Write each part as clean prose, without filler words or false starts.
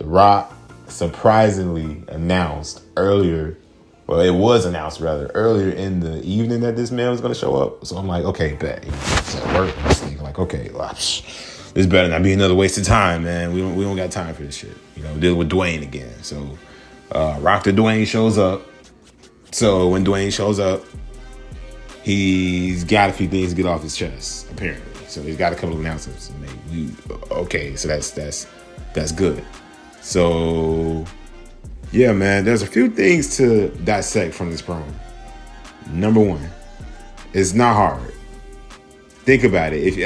Rock surprisingly announced earlier. Well, it was announced rather earlier in the evening that this man was going to show up. So I'm like, okay, bet. It's at work. I'm thinking like, okay, well, this better not be another waste of time, man. We don't got time for this shit. Dealing with Dwayne again. So Rock the Dwayne shows up. So when Dwayne shows up, he's got a few things to get off his chest, apparently. So he's got a couple of announcements to make. Okay, so that's good. So yeah, man, there's a few things to dissect from this promo. Number one, it's not hard. Think about it. If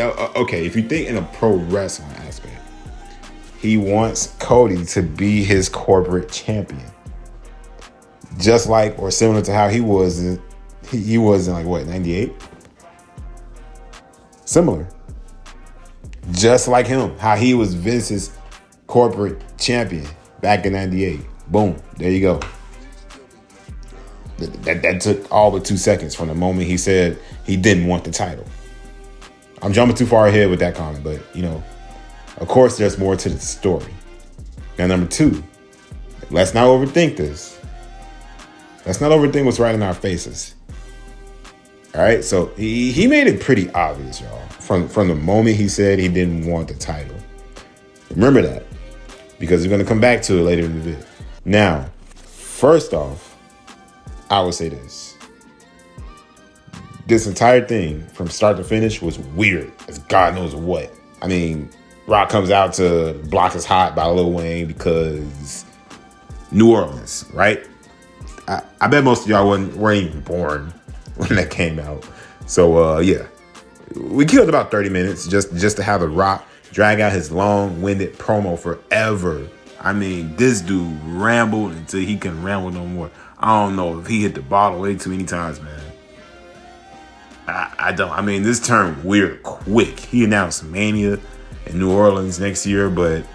you think in a pro wrestling aspect, he wants Cody to be his corporate champion, just like or similar to how he was in like what, 98? Similar. Just like him, how he was Vince's corporate champion back in 98. Boom, there you go. That took all but 2 seconds from the moment he said he didn't want the title. I'm jumping too far ahead with that comment, but of course there's more to the story. Now, number two, let's not overthink this. Let's not overthink what's right in our faces. All right, so he made it pretty obvious, y'all, from the moment he said he didn't want the title. Remember that, because we're going to come back to it later in the video. Now, first off, I would say this. This entire thing, from start to finish, was weird as God knows what. I mean, Rock comes out to Block Is Hot by Lil Wayne because New Orleans, right? I bet most of y'all weren't even born when that came out. So, yeah. We killed about 30 minutes just to have The Rock drag out his long-winded promo forever. I mean, this dude rambled until he couldn't ramble no more. I don't know if he hit the bottle way too many times, man. I don't. I mean, this turned weird quick. He announced Mania in New Orleans next year, but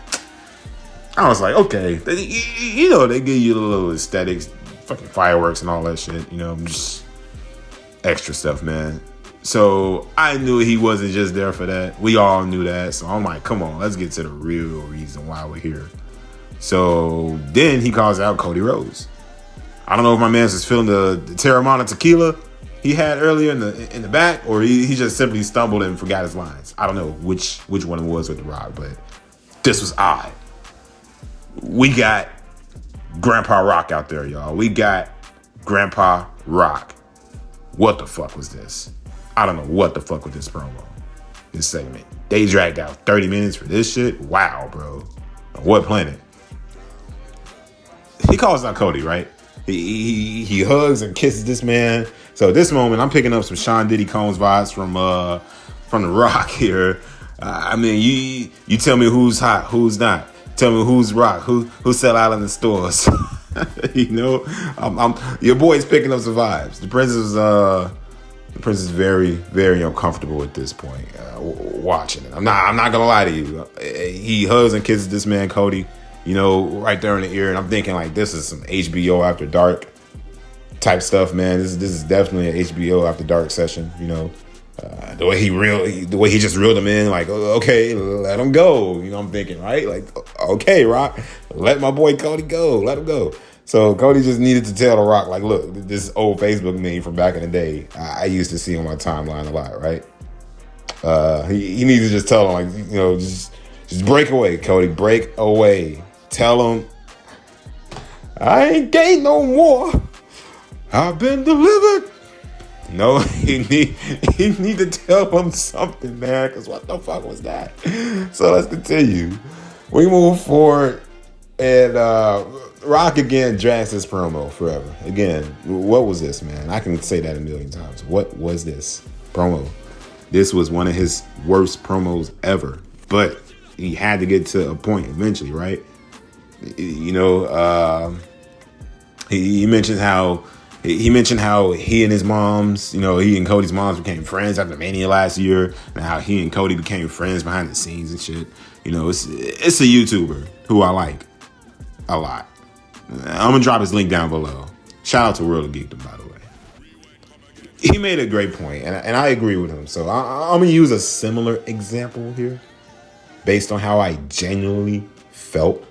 I was like, okay. They give you a little aesthetics, fucking fireworks and all that shit. Just extra stuff, man. So I knew he wasn't just there for that. We all knew that. So I'm like, come on, let's get to the real reason why we're here. So then he calls out Cody Rhodes. I don't know if my man was feeling the Terramana tequila he had earlier in the back, or he just simply stumbled and forgot his lines. I don't know which one it was with The Rock, but this was odd. We got Grandpa Rock out there, y'all. We got Grandpa Rock. What the fuck was this? I don't know what the fuck with this promo, this segment. They dragged out 30 minutes for this shit. Wow, bro. On what planet? He calls out Cody, right? He hugs and kisses this man. So at this moment, I'm picking up some Sean Diddy Combs vibes from The Rock here. I mean, you tell me who's hot, who's not. Tell me who's Rock, who sell out in the stores. I'm your boy's picking up some vibes. The Prince is very, very uncomfortable at this point watching it. I'm not gonna lie to you. He hugs and kisses this man Cody, right there in the ear, and I'm thinking like this is some HBO After Dark type stuff, man. This is definitely an HBO After Dark session. The way he just reeled him in, like, okay, let him go. I'm thinking, right? Like, okay, Rock, let my boy Cody go. Let him go. So Cody just needed to tell The Rock, like, look, this old Facebook meme from back in the day, I used to see on my timeline a lot, right? He needs to just tell him, like, just break away, Cody, break away. Tell him, I ain't gay no more. I've been delivered. No, he need to tell him something, man, because what the fuck was that? So let's continue. We move forward, and Rock again drags this promo forever. Again, what was this, man? I can say that a million times. What was this promo? This was one of his worst promos ever, but he had to get to a point eventually, right? He mentioned how he and his moms, he and Cody's moms became friends after Mania last year, and how he and Cody became friends behind the scenes and shit. It's a YouTuber who I like a lot. I'm gonna drop his link down below. Shout out to World of Geekdom, by the way. He made a great point, and I agree with him. So I'm gonna use a similar example here, based on how I genuinely felt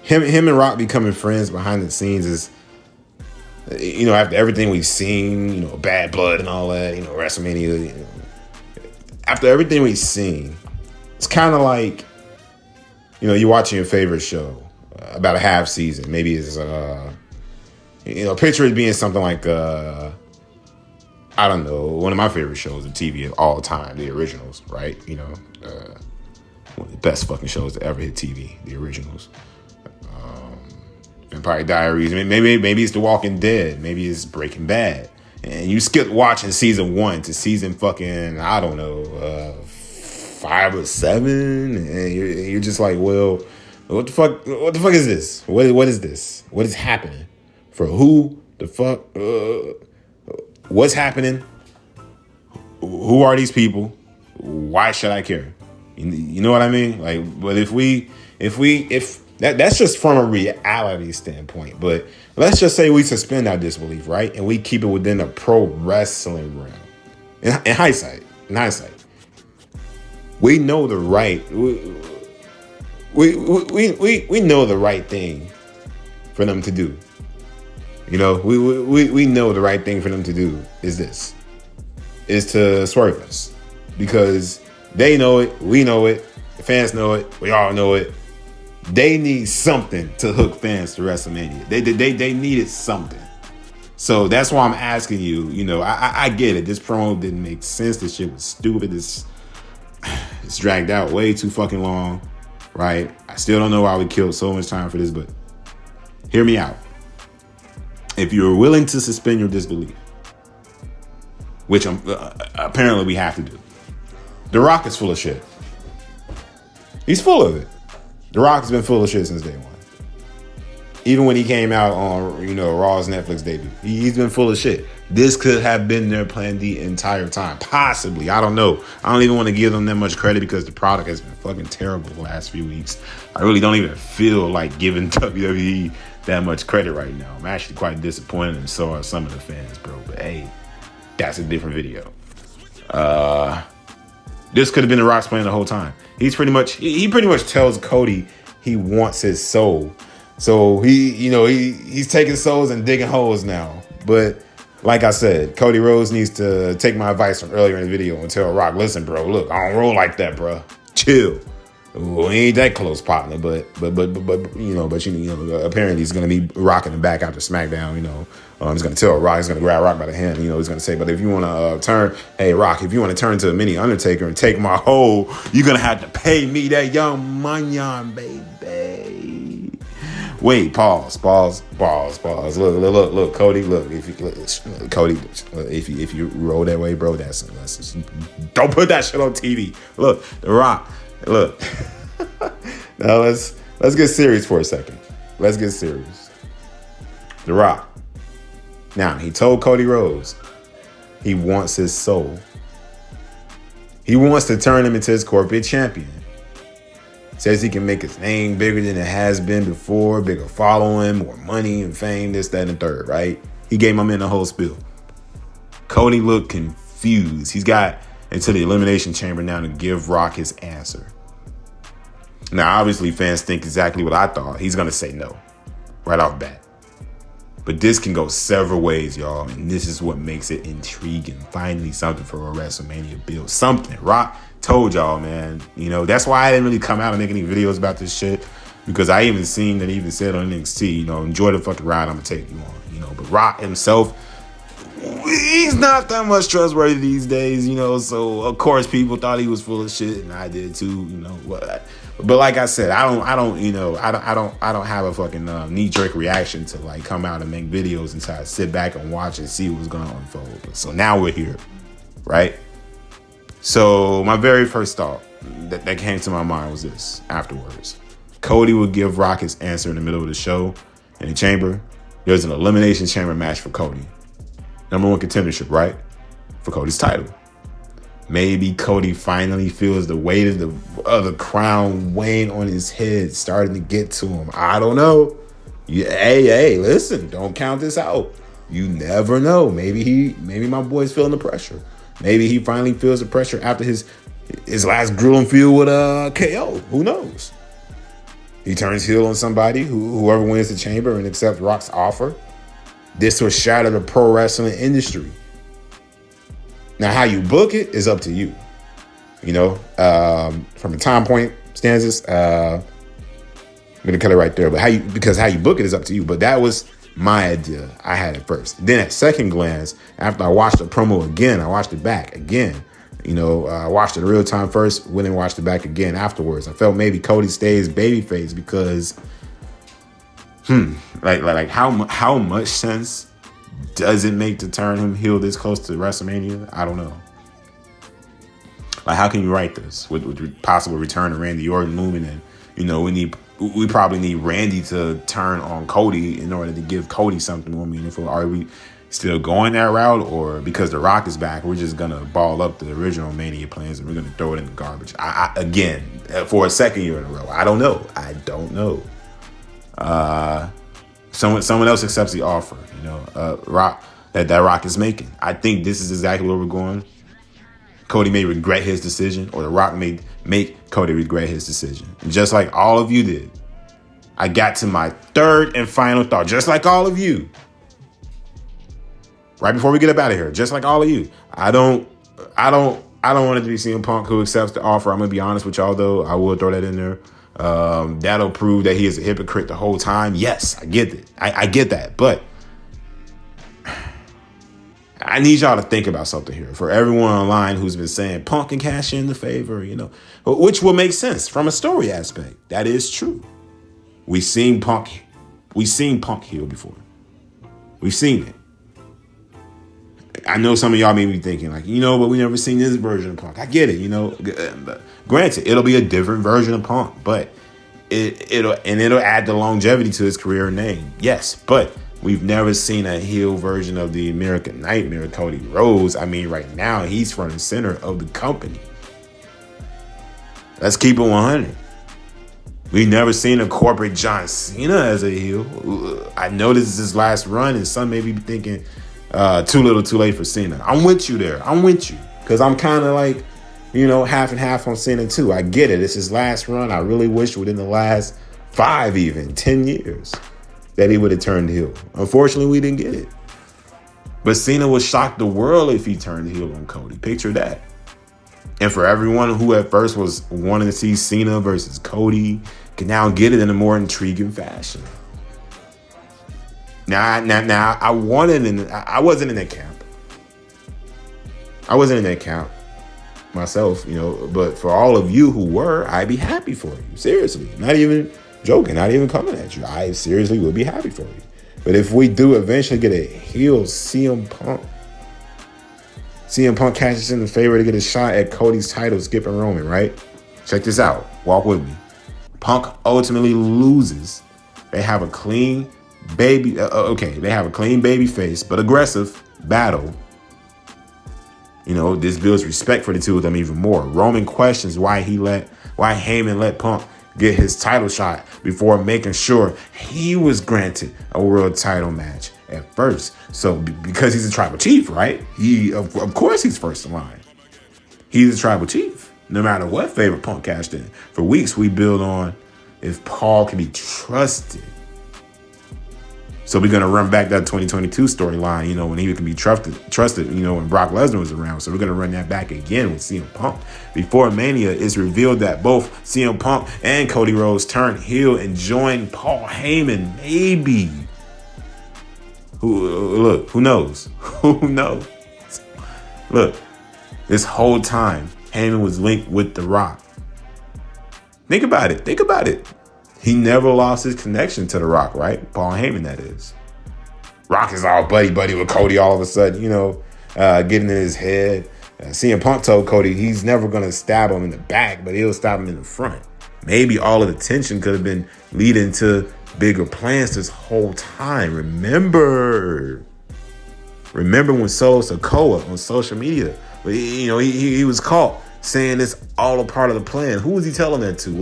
him and Rock becoming friends behind the scenes is, after everything we've seen, Bad Blood and all that, WrestleMania, after everything we've seen, it's kind of like, you're watching your favorite show about a half season. Maybe it's, picture it being something like, I don't know, one of my favorite shows on TV of all time, the originals, right? One of the best fucking shows to ever hit TV, the originals. Vampire Diaries. Maybe it's The Walking Dead. Maybe it's Breaking Bad. And you skip watching season 1 to season fucking, I don't know, 5 or 7, and you're just like, well, what the fuck is this? What is this? What is happening? For who the fuck? What's happening? Who are these people? Why should I care? You know what I mean? Like, but if that's just from a reality standpoint, but let's just say we suspend our disbelief, right? And we keep it within the pro wrestling realm. In hindsight, we know the right. We know the right thing for them to do. We know the right thing for them to do is to swerve us, because they know it, we know it, the fans know it, we all know it. They need something to hook fans to WrestleMania. They needed something. So that's why I'm asking you. I get it. This promo didn't make sense. This shit was stupid. It's dragged out way too fucking long, right? I still don't know why we killed so much time for this, but hear me out. If you're willing to suspend your disbelief, which apparently we have to do, The Rock is full of shit. He's full of it. The Rock's been full of shit since day one. Even when he came out on, Raw's Netflix debut, he's been full of shit. This could have been their plan the entire time. Possibly. I don't know. I don't even want to give them that much credit because the product has been fucking terrible the last few weeks. I really don't even feel like giving WWE that much credit right now. I'm actually quite disappointed, and so are some of the fans, bro. But hey, that's a different video. This could have been The Rock's plan the whole time. He pretty much tells Cody he wants his soul. So he's taking souls and digging holes now. But like I said, Cody Rhodes needs to take my advice from earlier in the video and tell Rock, listen, bro, look, I don't roll like that, bro. Chill. We ain't that close, partner, but apparently he's gonna be rocking him back after SmackDown. He's gonna tell Rock, he's gonna grab Rock by the hand. He's gonna say, but if you want to turn, hey Rock, if you want to turn to a mini Undertaker and take my hole, you're gonna have to pay me that young money, baby. Wait, pause. Look, Cody. Look, if you roll that way, bro, that's don't put that shit on TV. Look, The Rock. Look, now let's get serious for a second. Let's get serious. The Rock. Now, he told Cody Rhodes he wants his soul. He wants to turn him into his corporate champion. Says he can make his name bigger than it has been before, bigger following, more money and fame, this, that, and the third, right? He gave my man the whole spiel. Cody looked confused. He's got into the Elimination Chamber now to give Rock his answer. Now, obviously, fans think exactly what I thought. He's going to say no right off bat. But this can go several ways, y'all. And this is what makes it intriguing. Finally, something for a WrestleMania build. Something. Rock told y'all, man. That's why I didn't really come out and make any videos about this shit. Because I even seen that he even said on NXT, enjoy the fucking ride I'm going to take you on. But Rock himself, he's not that much trustworthy these days, so of course people thought he was full of shit, and I did too, but like I said, I don't have a fucking knee-jerk reaction to like come out and make videos until I sit back and watch and see what's going to unfold. So now we're here, right? So my very first thought that came to my mind was this afterwards. Cody would give Rock his answer in the middle of the show in the chamber. There's an Elimination Chamber match for Cody. Number 1 contendership, right? For Cody's title. Maybe Cody finally feels the weight of the crown weighing on his head, starting to get to him. I don't know. Hey, listen, don't count this out. You never know. Maybe my boy's feeling the pressure. Maybe he finally feels the pressure after his last grueling feud with KO. Who knows? He turns heel on somebody, whoever wins the chamber and accepts Rock's offer. This will shatter the pro wrestling industry. Now, how you book it is up to you. From a time point stances, I'm gonna cut it right there. But how you book it is up to you. But that was my idea. I had it first. Then at second glance, after I watched the promo again, I watched it back again. I watched it in real time first, went and watched it back again afterwards. I felt maybe Cody stays babyface because, like how much sense does it make to turn him heel this close to WrestleMania? I don't know. Like, how can you write this with possible return of Randy Orton looming? And we probably need Randy to turn on Cody in order to give Cody something more meaningful. Are we still going that route, or because The Rock is back, we're just gonna ball up the original Mania plans and we're gonna throw it in the garbage? Again, for a second year in a row, I don't know. Someone else accepts the offer. Rock that Rock is making. I think this is exactly where we're going. Cody may regret his decision, or The Rock may make Cody regret his decision. And just like all of you did, I got to my third and final thought, just like all of you. Right before we get up out of here, just like all of you, I don't want it to be CM Punk who accepts the offer. I'm gonna be honest with y'all, though. I will throw that in there. That'll prove that he is a hypocrite the whole time. Yes, I get it. I get that, but I need y'all to think about something here. For everyone online who's been saying Punk can cash in the favor, which will make sense from a story aspect. That is true. We've seen Punk heel before. We've seen it. I know some of y'all may be thinking like, but we never seen this version of Punk. I get it, Granted, it'll be a different version of Punk, but it'll add the longevity to his career name. Yes, but we've never seen a heel version of the American Nightmare, Cody Rhodes. I mean, right now he's front and center of the company. Let's keep it 100. We've never seen a corporate John Cena as a heel. I know this is his last run, and some may be thinking, too little, too late for Cena. I'm with you there. I'm with you. Because I'm kind of like, half and half on Cena too. I get it. It's his last run. I really wish within the last 5, even 10 years that he would have turned heel. Unfortunately, we didn't get it. But Cena would shock the world if he turned heel on Cody. Picture that. And for everyone who at first was wanting to see Cena versus Cody, can now get it in a more intriguing fashion. Now, I wasn't in that camp. I wasn't in that camp myself, but for all of you who were, I'd be happy for you. Seriously. Not even joking, not even coming at you. I seriously would be happy for you. But if we do eventually get a heel CM Punk catches in the favor to get a shot at Cody's title, skipping Roman, right? Check this out. Walk with me. Punk ultimately loses. They have a clean baby. They have a clean baby face, but aggressive battle. This builds respect for the two of them even more. Roman questions why Heyman let Punk get his title shot before making sure he was granted a world title match at first. So because he's a tribal chief, right? Of course he's first in line. He's a tribal chief. No matter what favor Punk cashed in. For weeks we build on if Paul can be trusted. So we're going to run back that 2022 storyline, when he can be trusted, when Brock Lesnar was around. So we're going to run that back again with CM Punk. Before Mania, it's revealed that both CM Punk and Cody Rhodes turned heel and joined Paul Heyman. Maybe. Who knows? Who knows? Look, this whole time, Heyman was linked with The Rock. Think about it. He never lost his connection to The Rock, right? Paul Heyman, that is. Rock is all buddy with Cody all of a sudden, getting in his head. CM Punk told Cody he's never going to stab him in the back, but he'll stab him in the front. Maybe all of the tension could have been leading to bigger plans this whole time. Remember when Solo Sikoa on social media, he was caught saying it's all a part of the plan. Who was he telling that to?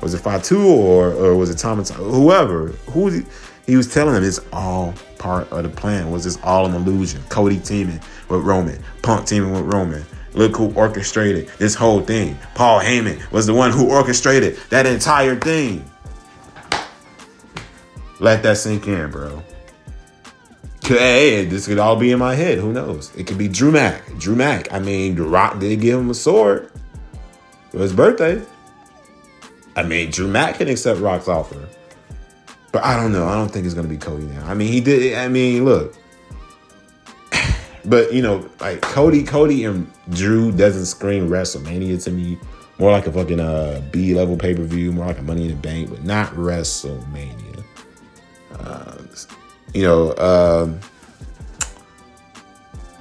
Was it Fatu or was it Thomas? Whoever. Who was he? He was telling them it's all part of the plan. Was this all an illusion? Cody teaming with Roman. Punk teaming with Roman. Look who orchestrated this whole thing. Paul Heyman was the one who orchestrated that entire thing. Let that sink in, bro. Hey, this could all be in my head. Who knows? It could be Drew Mack. I mean, The Rock did give him a sword for his birthday. I mean, Drew Mack can accept Rock's offer. But I don't know. I don't think it's going to be Cody now. I mean, he did. I mean, look. But, you know, like Cody and Drew doesn't scream WrestleMania to me. More like a fucking B-level pay-per-view. More like a Money in the Bank, but not WrestleMania.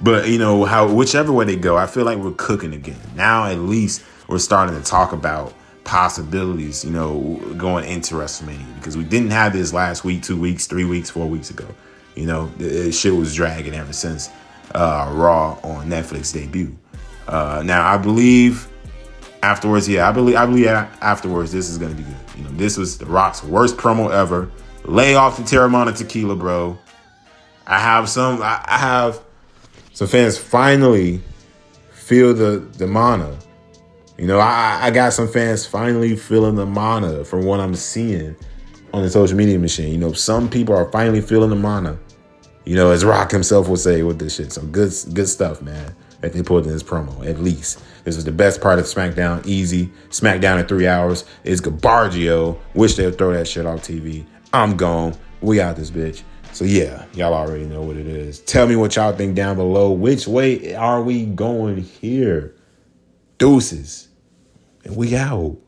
But, you know, whichever way they go, I feel like we're cooking again. Now, at least, we're starting to talk about possibilities, you know, going into WrestleMania. Because we didn't have this last week, 2 weeks, 3 weeks, 4 weeks ago. You know, shit was dragging ever since Raw on Netflix debut. Now, I believe afterwards, afterwards, this is going to be good. You know, this was The Rock's worst promo ever. Lay off the Terramana tequila, bro. I have some fans finally feel the mana. You know, I got some fans finally feeling the mana from what I'm seeing on the social media machine. You know, some people are finally feeling the mana. You know, as Rock himself would say with this shit. So good stuff, man, that they pulled in this promo, at least. This was the best part of SmackDown. Easy. SmackDown in 3 hours. It's Gabargio. Wish they would throw that shit off TV. I'm gone. We out this bitch. So yeah, y'all already know what it is. Tell me what y'all think down below. Which way are we going here? Deuces. And we out.